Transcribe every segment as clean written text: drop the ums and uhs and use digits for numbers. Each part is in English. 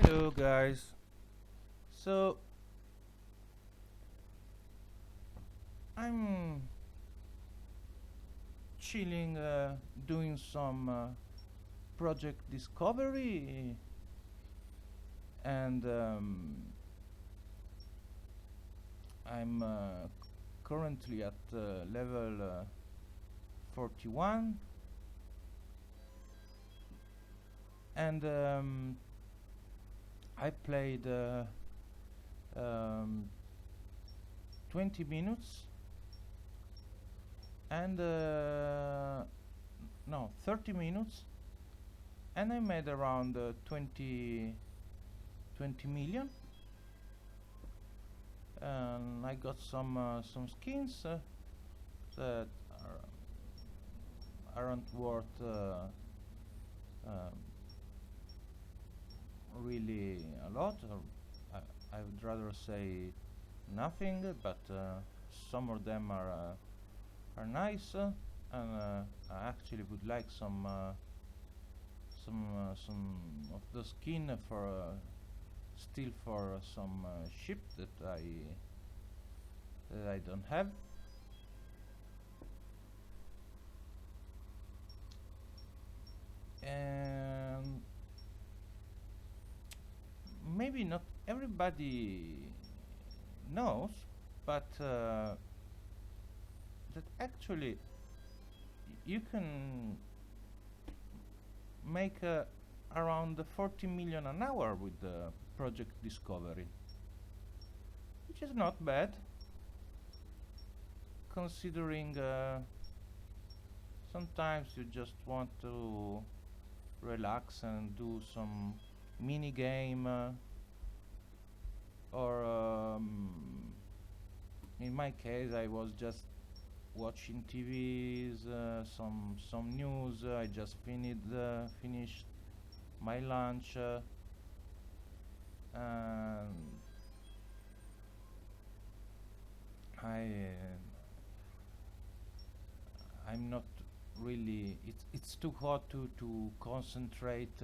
Hello guys. So I'm chilling, doing some project discovery, and I'm currently at level 41, and I played um, 20 minutes and no 30 minutes, and I made around 20 million, and I got some skins that aren't worth um, really a lot, or I would rather say nothing, but some of them are nice, and I actually would like some of the skin for still for some ship that I don't have. And maybe not everybody knows, but that actually you can make around 40 million an hour with the project discovery, which is not bad considering sometimes you just want to relax and do some mini game, or in my case I was just watching TVs, some news. I just finished my lunch, and I'm not really. It's too hot to concentrate.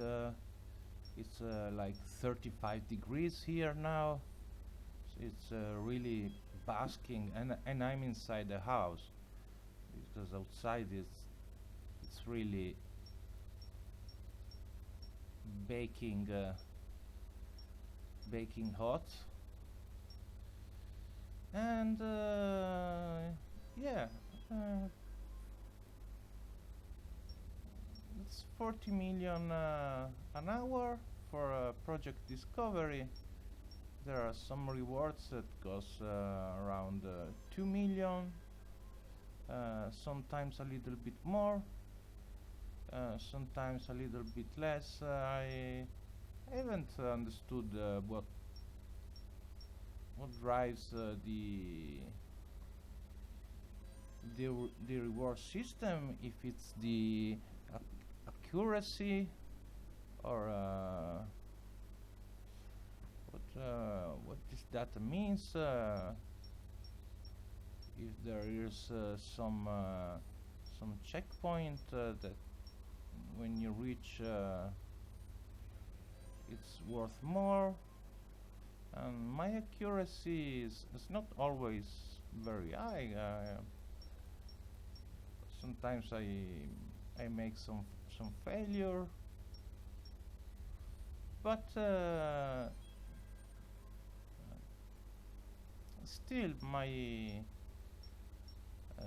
It's like 35 degrees here now. So it's really basking, and I'm inside the house because outside it's really baking baking hot. And yeah, uh, it's 40 million an hour for project discovery. There are some rewards that cost around 2 million, sometimes a little bit more, sometimes a little bit less. I haven't understood what drives the reward system, if it's the accuracy, or what this data means, if there is some checkpoint that when you reach it's worth more. And my accuracy is not always very high. Sometimes I make some failure, but still my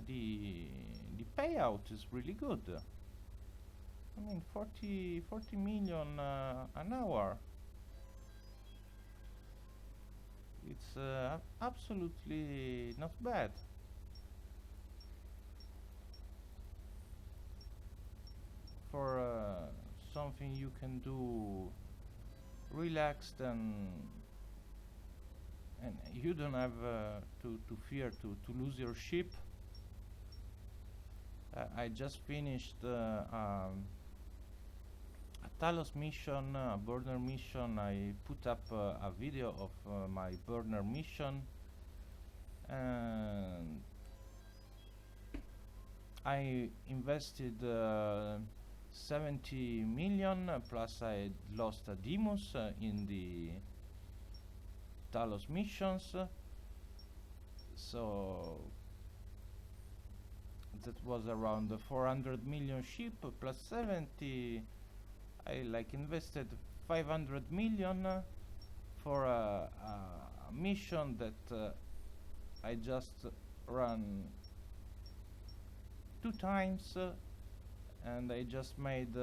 the payout is really good. I mean, 40 million an hour. It's absolutely not bad for something you can do relaxed, and you don't have to fear to lose your ship. I just finished a Talos mission, a burner mission. I put up a video of my burner mission, and I invested 70 million, plus I lost a Demus in the Talos missions, so that was around 400 million ship plus 70. I like invested 500 million for a mission that I just ran 2 times, and I just made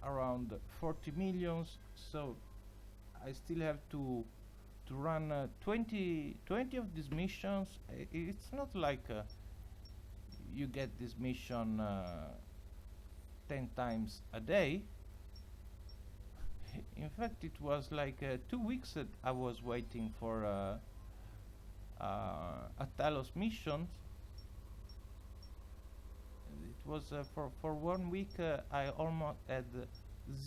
around 40 millions, so I still have to run 20 of these missions. It's not like you get this mission 10 times a day. In fact, it was like 2 weeks that I was waiting for a Talos mission. It was for 1 week I almost had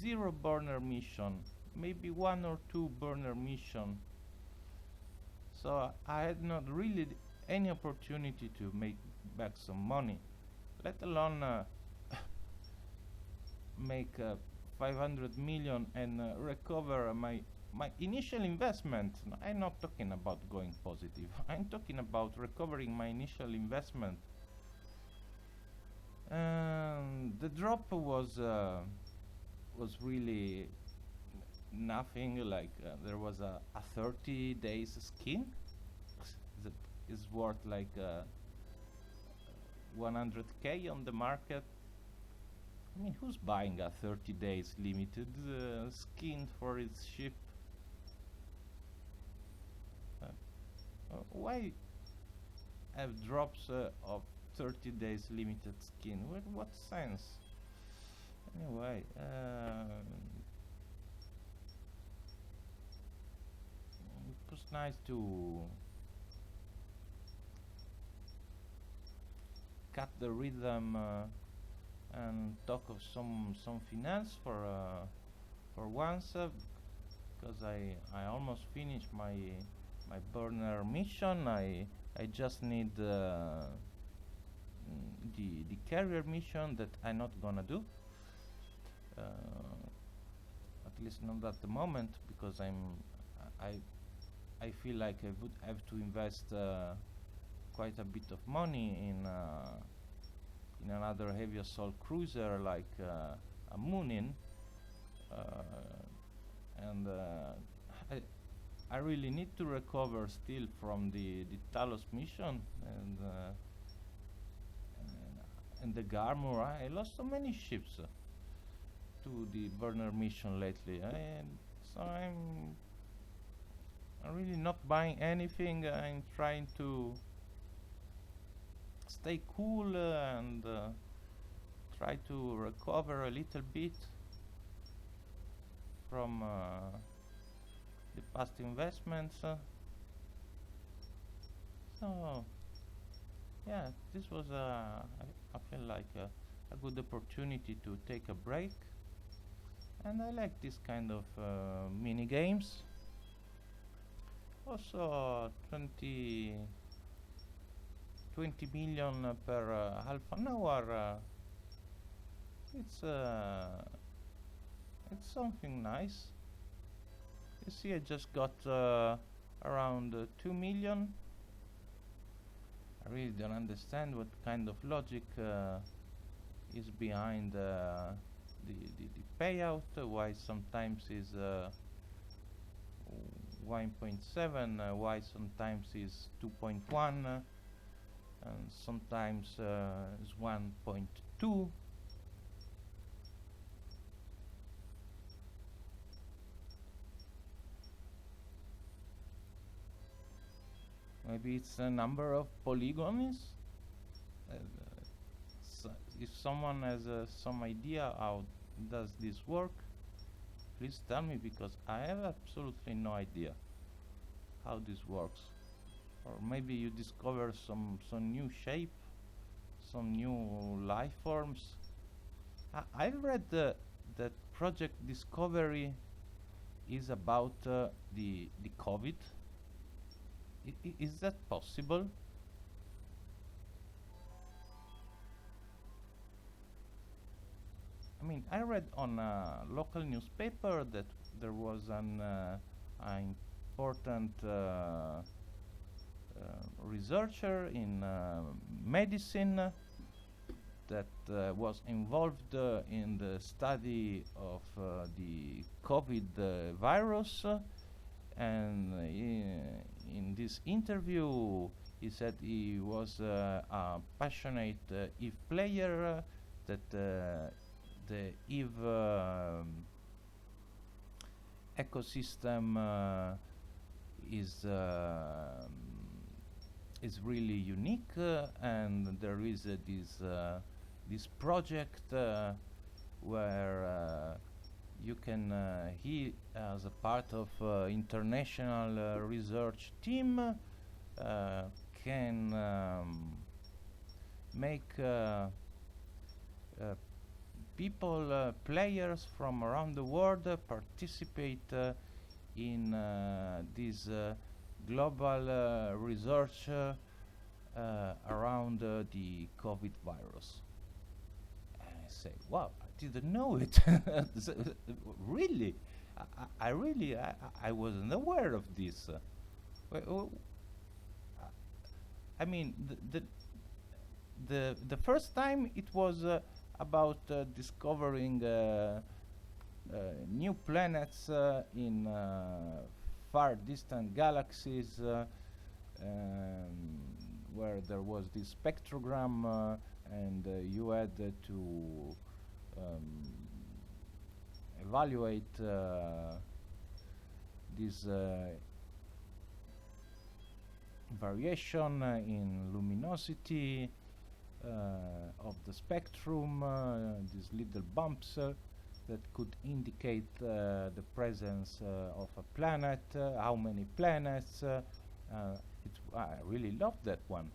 0 burner mission, maybe 1 or 2 burner mission. So I had not really any opportunity to make back some money, let alone make 500 million and recover my initial investment. I'm not talking about going positive. I'm talking about recovering my initial investment. The drop was really nothing. Like there was a 30 days skin that is worth like 100k on the market. I mean, who's buying a 30 days limited skin for its ship? Why have drops of 30 days limited skin? What sense? Anyway, it was nice to cut the rhythm and talk of some finance for once, because I almost finished my burner mission. I just need the carrier mission that I'm not gonna do, at least not at the moment, because I feel like I would have to invest quite a bit of money in another heavy assault cruiser like a Munin, and I really need to recover still from the Talos mission and the Garmur. I lost so many ships to the burner mission lately, and so I'm really not buying anything. I'm trying to stay cool and try to recover a little bit from the past investments. So yeah, this was I feel like a good opportunity to take a break, and I like this kind of mini games. Also 20 million per half an hour. It's something nice. You see, I just got around 2 million. I really don't understand what kind of logic is behind the payout. Why sometimes is 1.7, why sometimes is 2.1, and sometimes is 1.2. Maybe it's a number of polygons. So if someone has some idea how does this work, please tell me, because I have absolutely no idea how this works. Or maybe you discover some new shape, some new life forms. I read that Project Discovery is about the COVID. Is that possible? mean, I read on a local newspaper that there was an important researcher in medicine that was involved in the study of the COVID virus, and in this interview he said he was a passionate Eve player, that the Eve ecosystem is really unique, and there is this project where you can he as a part of international research team can make people, players from around the world participate in this global research around the COVID virus. And I say, wow, I didn't know it. Really? I really, I wasn't aware of this. I mean, the first time it was about discovering new planets in far distant galaxies, where there was this spectrogram, and you had to evaluate this variation in luminosity of the spectrum, these little bumps that could indicate the presence of a planet, how many planets. I really loved that one.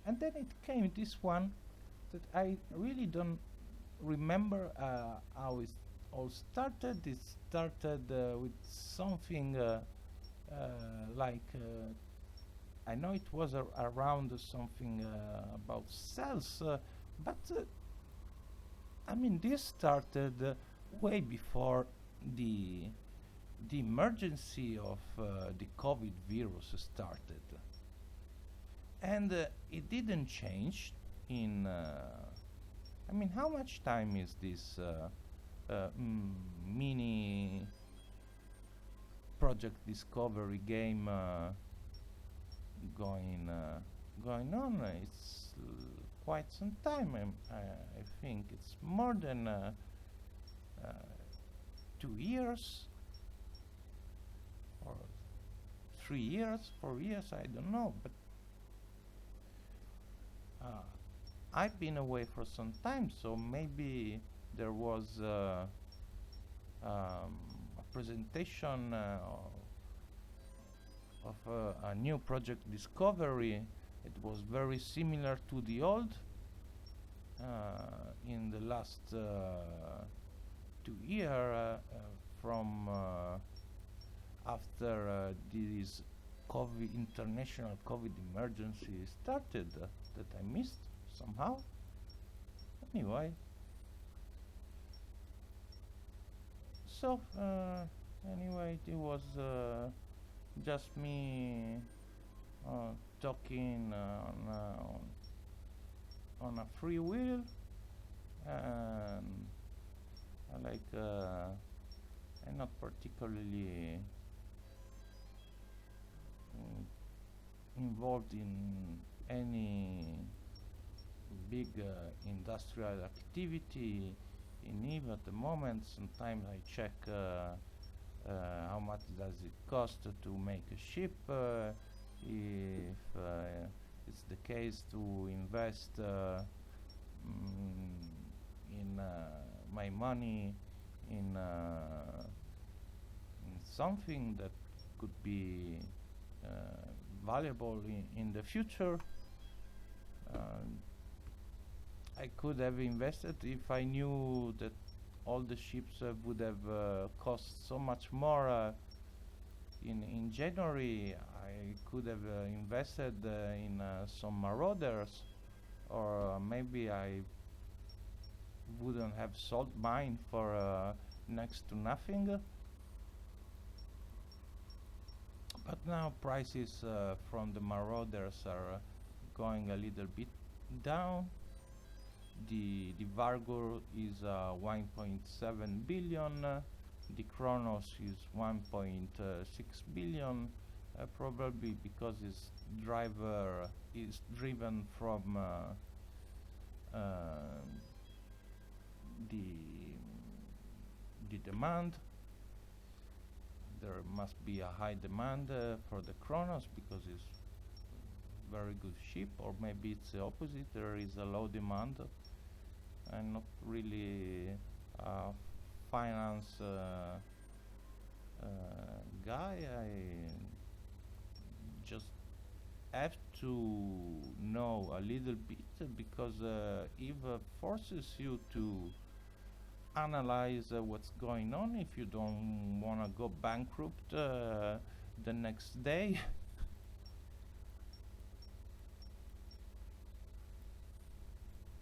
And then it came this one that I really don't remember how it all started. It started with something like I know it was around something about cells, but I mean, this started way before the emergency of the COVID virus started, and it didn't change in. I mean, how much time is this mini project discovery game going on? It's quite some time. I think it's more than 2 years or 3 years, 4 years, I don't know, but I've been away for some time, so maybe there was a presentation of a new project discovery. It was very similar to the old. In the last 2 years, from after this international COVID emergency started, that I missed somehow. Anyway, so anyway, it was just me talking on a free will, and I'm not particularly involved in any big industrial activity in Eve at the moment. Sometimes I check how much does it cost to make a ship, if it's the case to invest in my money in something that could be valuable in the future. I could have invested if I knew that all the ships would have cost so much more. In January, I could have invested in some Marauders, or maybe I wouldn't have sold mine for next to nothing. But now prices from the marauders are going a little bit down. The Vargur is 1.7 billion. The Kronos is 1.6 billion. Probably because its driver is driven from the demand. There must be a high demand for the Kronos because it's very good ship, or maybe it's the opposite, there is a low demand. I'm not really a finance guy. I just have to know a little bit because if forces you to analyze what's going on if you don't want to go bankrupt the next day.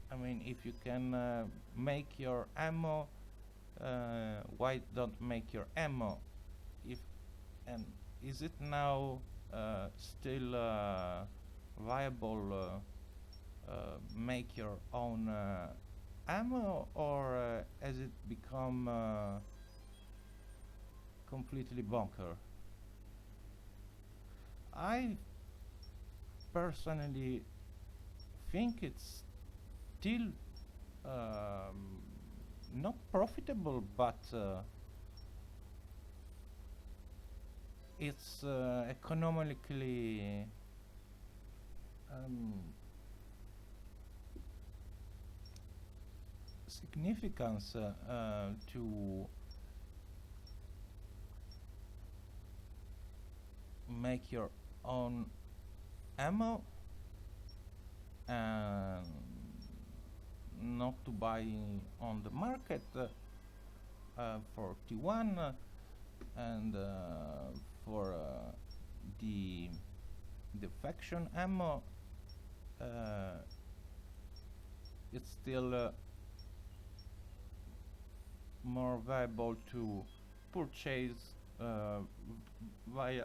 I mean, if you can make your ammo, why don't make your ammo? If and is it now still viable make your own ammo, or has it become completely bunker? I personally think it's still not profitable, but it's economically significance to make your own ammo and not to buy on the market for T1 and for the faction ammo. It's still more viable to purchase via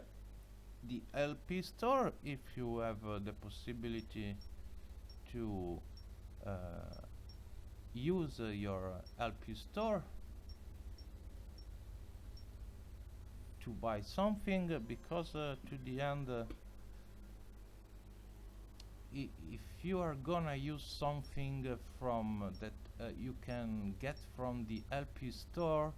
the LP store if you have the possibility to use your LP store to buy something, because to the end if you are gonna use something from that you can get from the LP store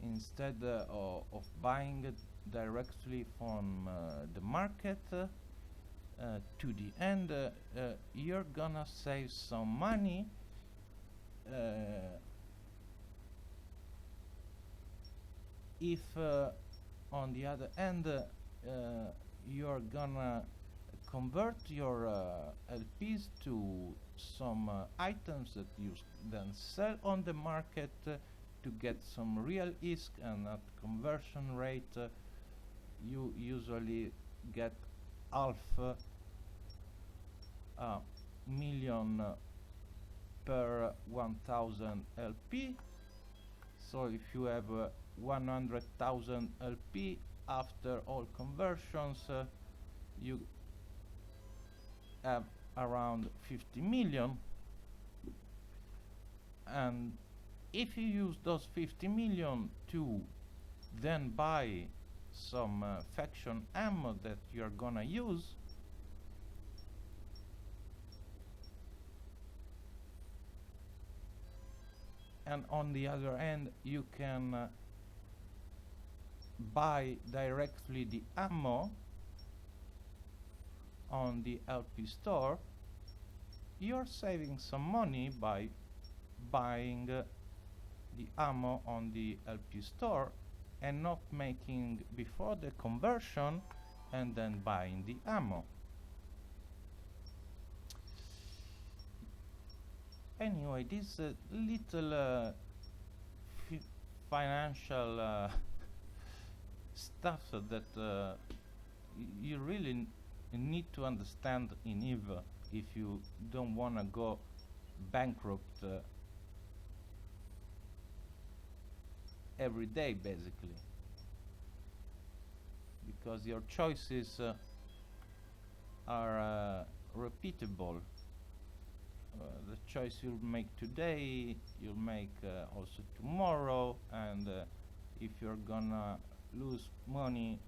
instead of buying it directly from the market, to the end you're gonna save some money if on the other end you're gonna convert your LPs to some items that you then sell on the market to get some real ISK, and at conversion rate you usually get half a million per 1000 LP. So if you have 100,000 LP after all conversions, you have around 50 million, and if you use those 50 million to then buy some faction ammo that you're gonna use, and on the other hand you can buy directly the ammo on the LP store, you're saving some money by buying the ammo on the LP store and not making before the conversion and then buying the ammo. Anyway, this little financial stuff that you really need to understand in EVE if you don't want to go bankrupt every day basically, because your choices are repeatable. The choice you'll make today, you'll make also tomorrow, and if you're gonna lose money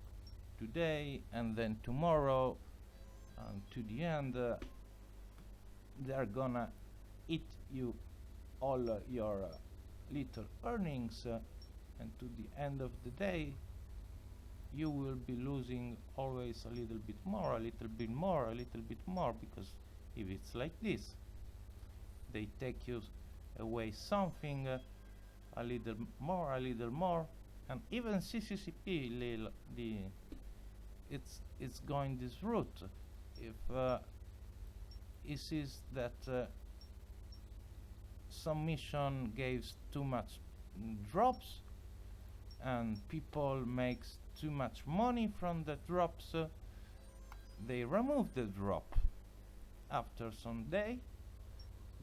today and then tomorrow, and to the end, they're gonna eat you all your little earnings, and to the end of the day, you will be losing always a little bit more, a little bit more, a little bit more, because if it's like this, they take you away something, a little more, and even CCCP, it's going this route. If it sees that some mission gives too much drops, and people makes too much money from the drops, they remove the drop after some day,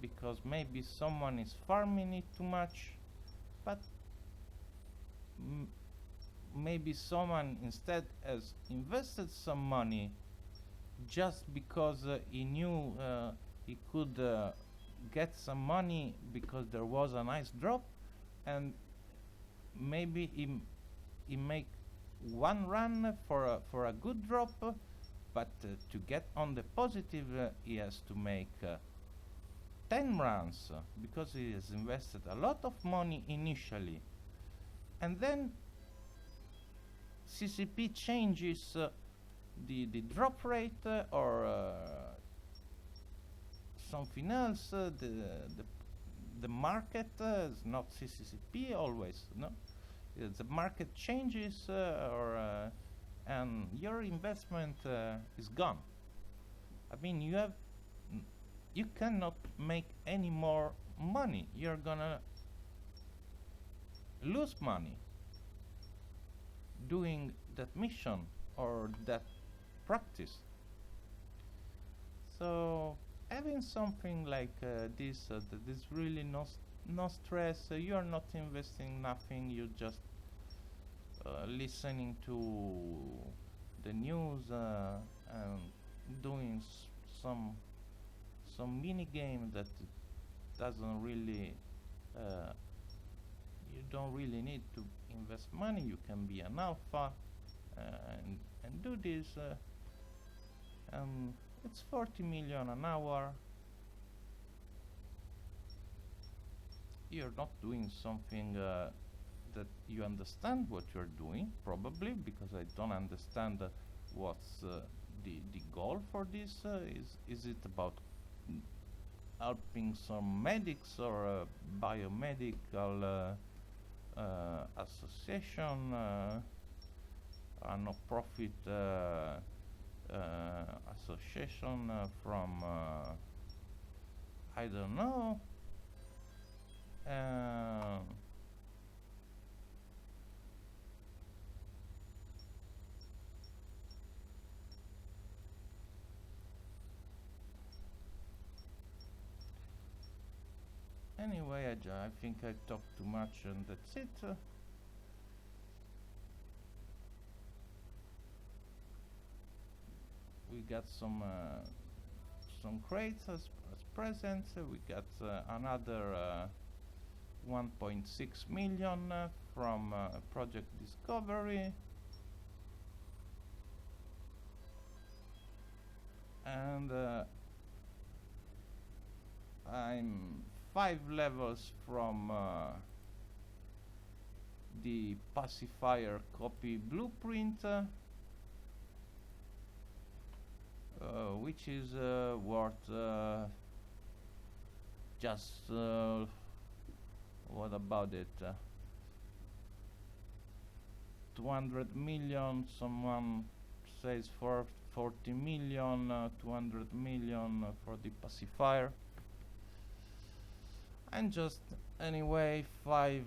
because maybe someone is farming it too much, but maybe someone instead has invested some money just because he knew he could get some money because there was a nice drop, and maybe he make one run for a good drop, but to get on the positive he has to make 10 runs, because he has invested a lot of money initially, and then CCP changes the drop rate or something else. The market is not CCP always, no. The market changes, and your investment is gone. I mean, you cannot make any more money. You're gonna lose money doing that mission or that practice. So having something like this, that is really no stress. You're not investing nothing. You're just listening to the news and doing some mini game that doesn't really you don't really need to invest money. You can be an alpha and do this, and it's 40 million an hour. You're not doing something that you understand what you're doing, probably, because I don't understand what's the goal for this. Is it about helping some medics or a biomedical association, a no-profit association from I don't know. Anyway, I think I talked too much, and that's it. We got some crates as presents. We got another 1.6 million from Project Discovery, and I'm 5 levels from the pacifier copy blueprint, which is worth just what about it, 200 million. Someone says for 40 million, 200 million for the pacifier. And just anyway 5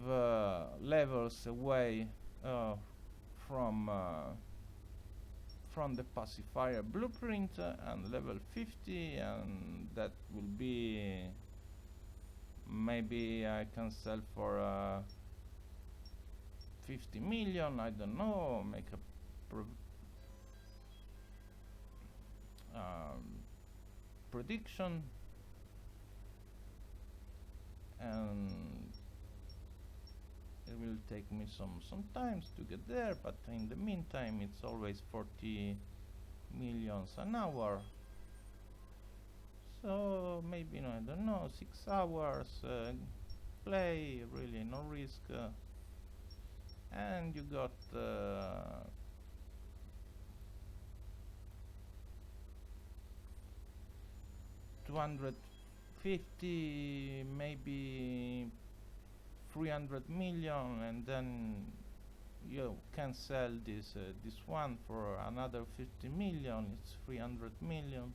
levels away from the pacifier blueprint, and level 50, and that will be, maybe I can sell for 50 million, I don't know, make a prediction, and it will take me some times to get there, but in the meantime it's always 40 millions an hour, so maybe, no, I don't know, 6 hours play, really no risk, and you got 250, maybe 300 million, and then you can sell this one for another 50 million. It's 300 million.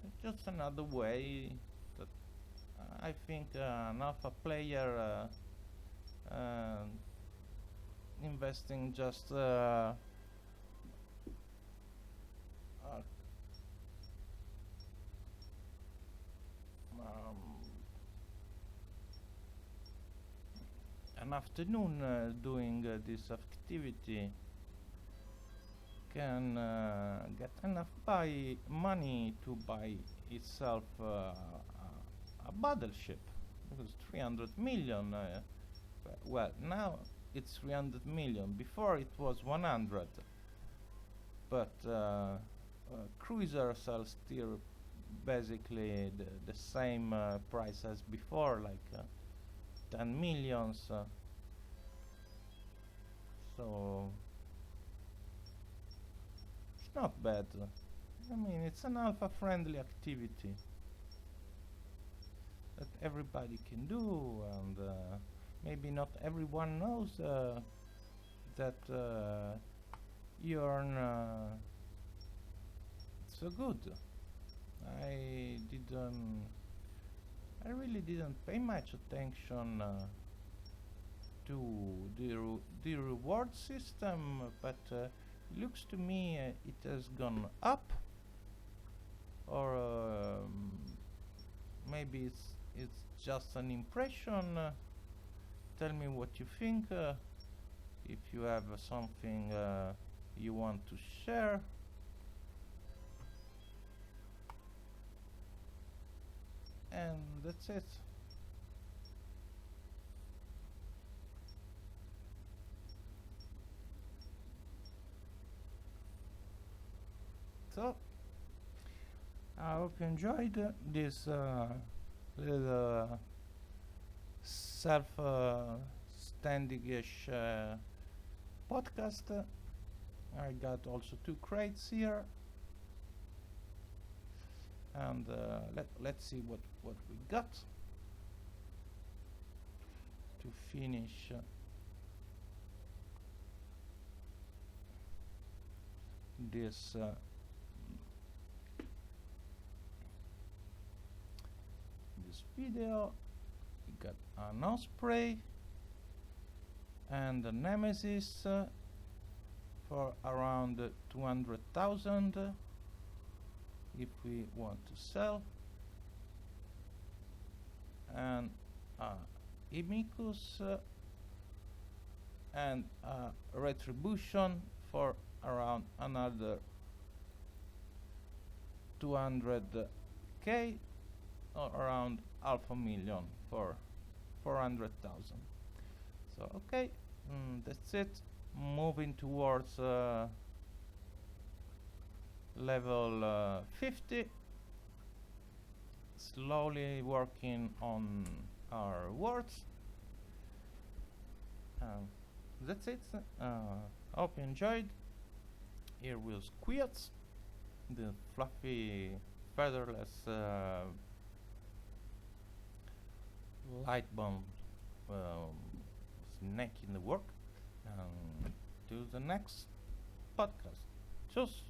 It's just another way that I think an alpha player investing just an afternoon doing this activity can get enough money to buy itself a battleship, because 300 million, well, now it's 300 million, before it was 100, but cruisers are still basically the same price as before, like 10 millions, so it's not bad. I mean, it's an alpha friendly activity that everybody can do, and maybe not everyone knows that you earn so good. I really didn't pay much attention to the reward system, but it looks to me it has gone up, or maybe it's just an impression. Tell me what you think, if you have something you want to share. And that's it. So I hope you enjoyed this little self-standing-ish podcast. I got also 2 crates here, and let's see what we got to finish this video. We got an Osprey and a Nemesis for around 200,000 if we want to sell, and Imicus and Retribution for around another 200k, or around half a million for 400,000. So okay, that's it. Moving towards level 50, slowly working on our words. That's it. Hope you enjoyed. Here will Squirts, the fluffy featherless light bomb snake in the work. To the next podcast. Cheers.